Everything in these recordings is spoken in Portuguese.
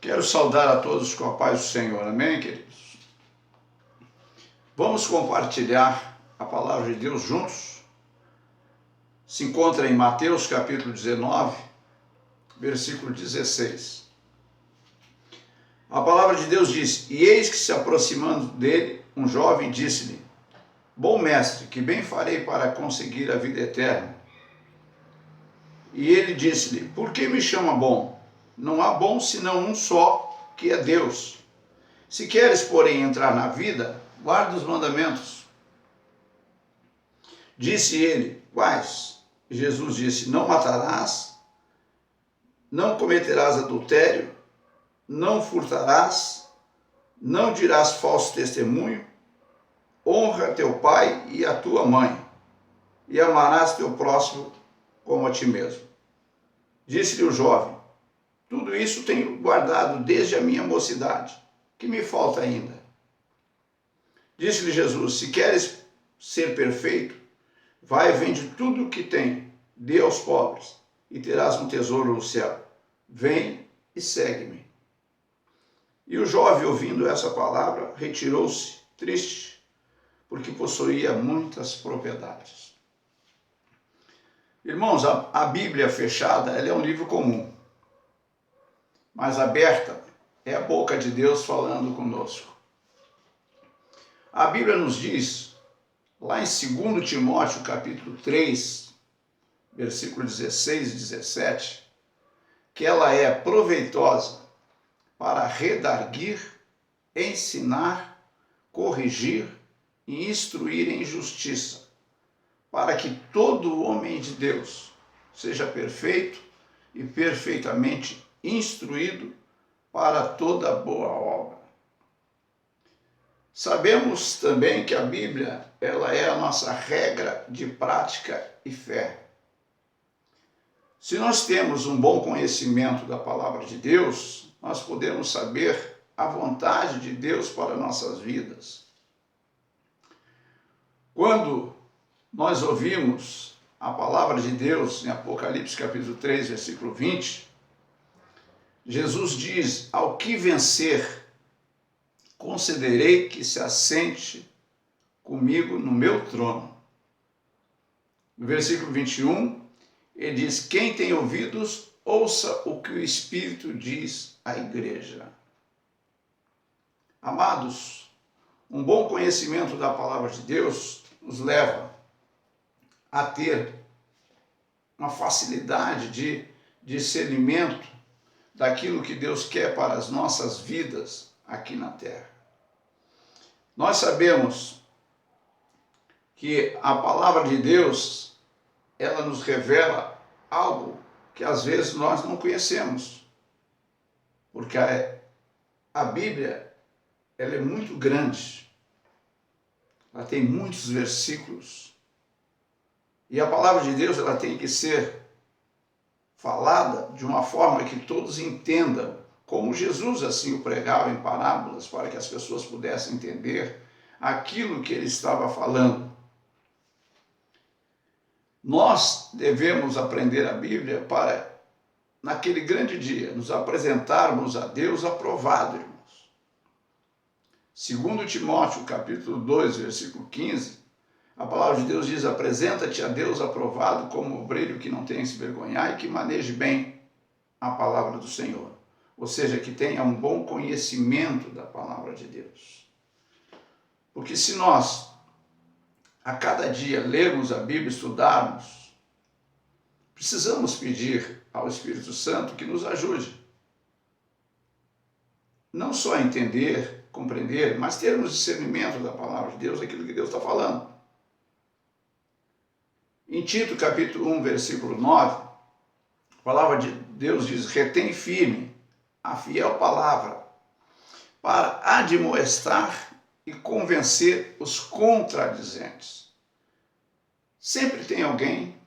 Quero saudar a todos com a paz do Senhor, amém, queridos? Vamos compartilhar a palavra de Deus juntos. Se encontra em Mateus capítulo 19, versículo 16. A palavra de Deus diz: E eis que se aproximando dele, um jovem disse-lhe: Bom mestre, que bem farei para conseguir a vida eterna? E ele disse-lhe: Por que me chama bom? Não há bom senão um só, que é Deus. Se queres, porém, entrar na vida, guarda os mandamentos. Disse ele: Quais? Jesus disse: Não matarás, não cometerás adultério, não furtarás, não dirás falso testemunho, honra teu pai e a tua mãe, e amarás teu próximo como a ti mesmo. Disse-lhe o jovem: Tudo isso tenho guardado desde a minha mocidade. Que me falta ainda? Disse-lhe Jesus: Se queres ser perfeito, vai e vende tudo o que tem, dê aos pobres, e terás um tesouro no céu. Vem e segue-me. E o jovem, ouvindo essa palavra, retirou-se, triste, porque possuía muitas propriedades. Irmãos, a Bíblia fechada, ela é um livro comum, mas aberta é a boca de Deus falando conosco. A Bíblia nos diz, lá em 2 Timóteo capítulo 3, versículo 16 e 17, que ela é proveitosa para redarguir, ensinar, corrigir e instruir em justiça, para que todo homem de Deus seja perfeito e perfeitamente instruído para toda boa obra. Sabemos também que a Bíblia, ela é a nossa regra de prática e fé. Se nós temos um bom conhecimento da palavra de Deus, nós podemos saber a vontade de Deus para nossas vidas. Quando nós ouvimos a palavra de Deus em Apocalipse capítulo 3, versículo 20, Jesus diz: Ao que vencer, concederei que se assente comigo no meu trono. No versículo 21, ele diz: Quem tem ouvidos, ouça o que o Espírito diz à igreja. Amados, um bom conhecimento da palavra de Deus nos leva a ter uma facilidade de discernimento daquilo que Deus quer para as nossas vidas aqui na terra. Nós sabemos que a palavra de Deus, ela nos revela algo que às vezes nós não conhecemos, porque a Bíblia, ela é muito grande, ela tem muitos versículos, e a palavra de Deus, ela tem que ser falada de uma forma que todos entendam, como Jesus assim o pregava em parábolas, para que as pessoas pudessem entender aquilo que ele estava falando. Nós devemos aprender a Bíblia para, naquele grande dia, nos apresentarmos a Deus aprovado, irmãos. 2 Timóteo, capítulo 2, versículo 15, a palavra de Deus diz: Apresenta-te a Deus aprovado como obreiro que não tem que se vergonhar e que maneje bem a palavra do Senhor. Ou seja, que tenha um bom conhecimento da palavra de Deus. Porque se nós, a cada dia, lermos a Bíblia, estudarmos, precisamos pedir ao Espírito Santo que nos ajude. Não só a entender, compreender, mas termos discernimento da palavra de Deus, aquilo que Deus está falando. Em Tito, capítulo 1, versículo 9, a palavra de Deus diz: Retém firme a fiel palavra, para admoestar e convencer os contradizentes. Sempre tem alguém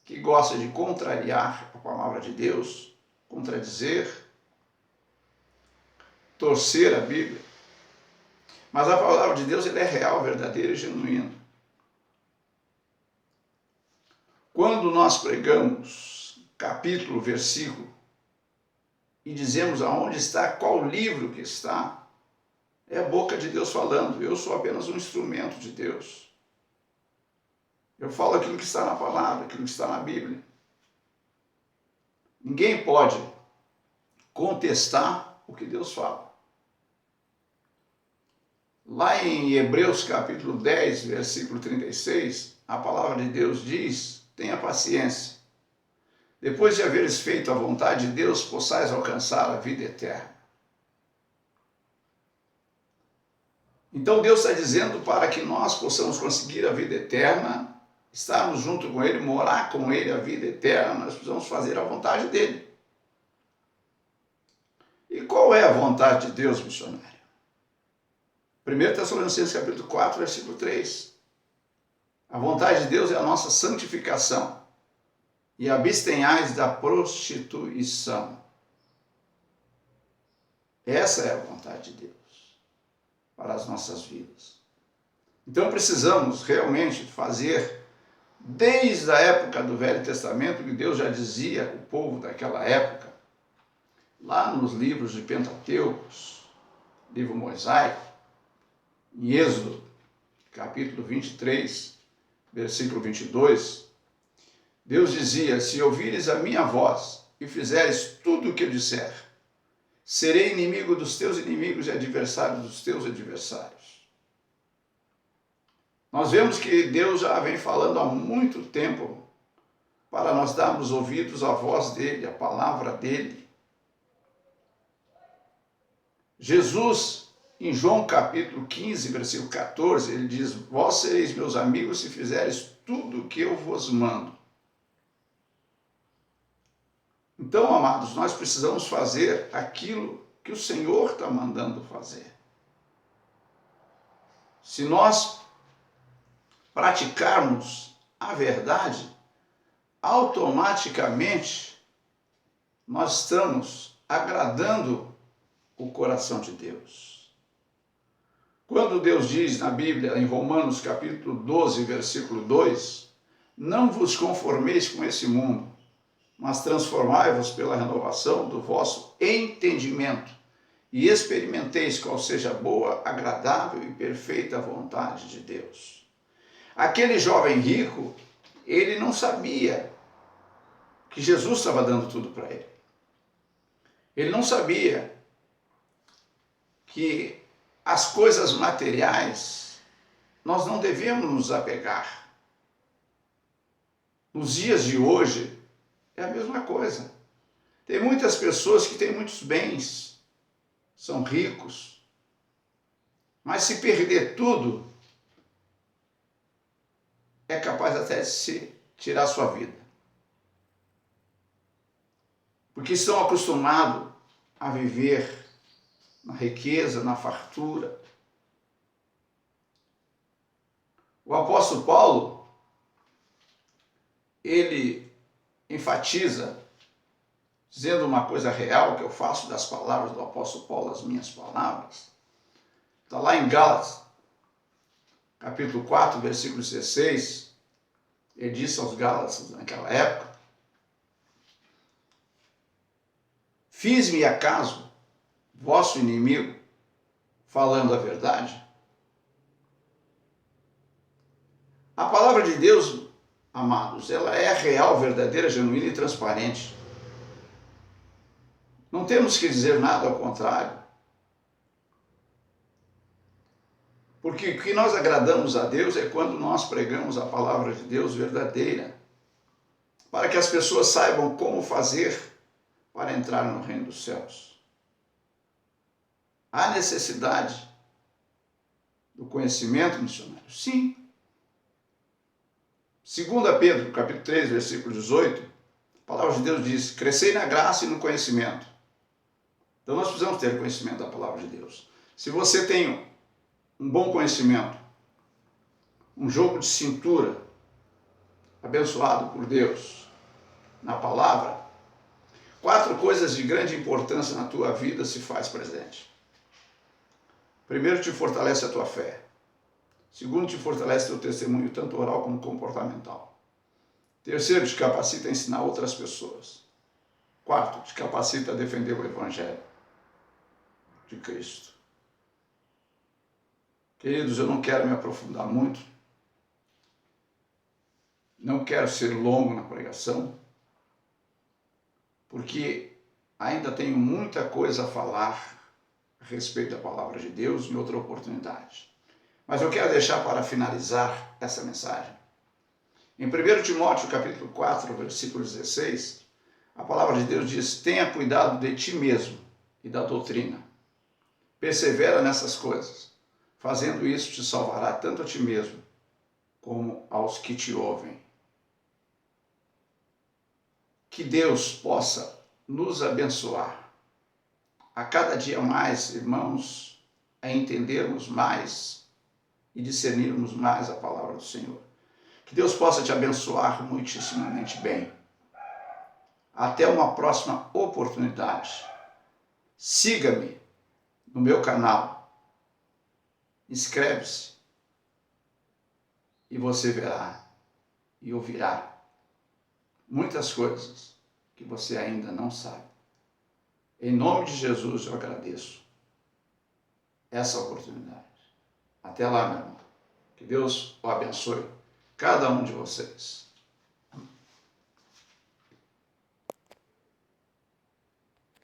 que gosta de contrariar a palavra de Deus, contradizer, torcer a Bíblia. Mas a palavra de Deus, ela é real, verdadeira e genuína. Quando nós pregamos capítulo, versículo, e dizemos aonde está, qual livro que está, é a boca de Deus falando. Eu sou apenas um instrumento de Deus. Eu falo aquilo que está na palavra, aquilo que está na Bíblia. Ninguém pode contestar o que Deus fala. Lá em Hebreus capítulo 10, versículo 36, a palavra de Deus diz: tenha paciência. Depois de haveres feito a vontade de Deus, possais alcançar a vida eterna. Então Deus está dizendo para que nós possamos conseguir a vida eterna, estarmos junto com Ele, morar com Ele a vida eterna, nós precisamos fazer a vontade dEle. E qual é a vontade de Deus, missionário? 1 Tessalonicenses capítulo 4, versículo 3. A vontade de Deus é a nossa santificação. E abstenhais da prostituição. Essa é a vontade de Deus para as nossas vidas. Então precisamos realmente fazer, desde a época do Velho Testamento, que Deus já dizia ao povo daquela época, lá nos livros de Pentateuco, livro mosaico, em Êxodo, capítulo 23, versículo 22, Deus dizia: se ouvires a minha voz e fizeres tudo o que eu disser, serei inimigo dos teus inimigos e adversário dos teus adversários. Nós vemos que Deus já vem falando há muito tempo para nós darmos ouvidos à voz dele, à palavra dele. Jesus, em João capítulo 15, versículo 14, ele diz: vós sereis meus amigos se fizeres tudo o que eu vos mando. Então, amados, nós precisamos fazer aquilo que o Senhor está mandando fazer. Se nós praticarmos a verdade, automaticamente nós estamos agradando o coração de Deus. Quando Deus diz na Bíblia, em Romanos capítulo 12, versículo 2, não vos conformeis com esse mundo, mas transformai-vos pela renovação do vosso entendimento e experimenteis qual seja a boa, agradável e perfeita vontade de Deus. Aquele jovem rico, ele não sabia que Jesus estava dando tudo para ele. Ele não sabia que as coisas materiais nós não devemos nos apegar. Nos dias de hoje, é a mesma coisa. Tem muitas pessoas que têm muitos bens, são ricos, mas se perder tudo, é capaz até de se tirar sua vida. Porque estão acostumados a viver na riqueza, na fartura. O apóstolo Paulo, ele enfatiza, dizendo uma coisa real, que eu faço das palavras do apóstolo Paulo as minhas palavras. Está lá em Gálatas, capítulo 4, versículo 16, ele disse aos Gálatas naquela época: fiz-me acaso vosso inimigo, falando a verdade? A palavra de Deus, amados, ela é real, verdadeira, genuína e transparente. Não temos que dizer nada ao contrário. Porque o que nós agradamos a Deus é quando nós pregamos a palavra de Deus verdadeira, para que as pessoas saibam como fazer para entrar no reino dos céus. Há necessidade do conhecimento missionário? Sim. 2 Pedro, capítulo 3, versículo 18, a palavra de Deus diz: crescei na graça e no conhecimento. Então nós precisamos ter conhecimento da palavra de Deus. Se você tem um bom conhecimento, um jogo de cintura abençoado por Deus na palavra, 4 coisas de grande importância na tua vida se faz presente. Primeiro, te fortalece a tua fé. Segundo, te fortalece teu testemunho, tanto oral como comportamental. Terceiro, te capacita a ensinar outras pessoas. Quarto, te capacita a defender o Evangelho de Cristo. Queridos, eu não quero me aprofundar muito, não quero ser longo na pregação, porque ainda tenho muita coisa a falar a respeito da palavra de Deus em outra oportunidade. Mas eu quero deixar para finalizar essa mensagem. Em 1 Timóteo capítulo 4, versículo 16, a palavra de Deus diz: tenha cuidado de ti mesmo e da doutrina. Persevera nessas coisas. Fazendo isso te salvará tanto a ti mesmo como aos que te ouvem. Que Deus possa nos abençoar a cada dia mais, irmãos, a entendermos mais e discernirmos mais a palavra do Senhor. Que Deus possa te abençoar muitíssimamente bem. Até uma próxima oportunidade. Siga-me no meu canal. Inscreve-se e você verá e ouvirá muitas coisas que você ainda não sabe. Em nome de Jesus eu agradeço essa oportunidade. Até lá, meu irmão. Que Deus o abençoe, cada um de vocês.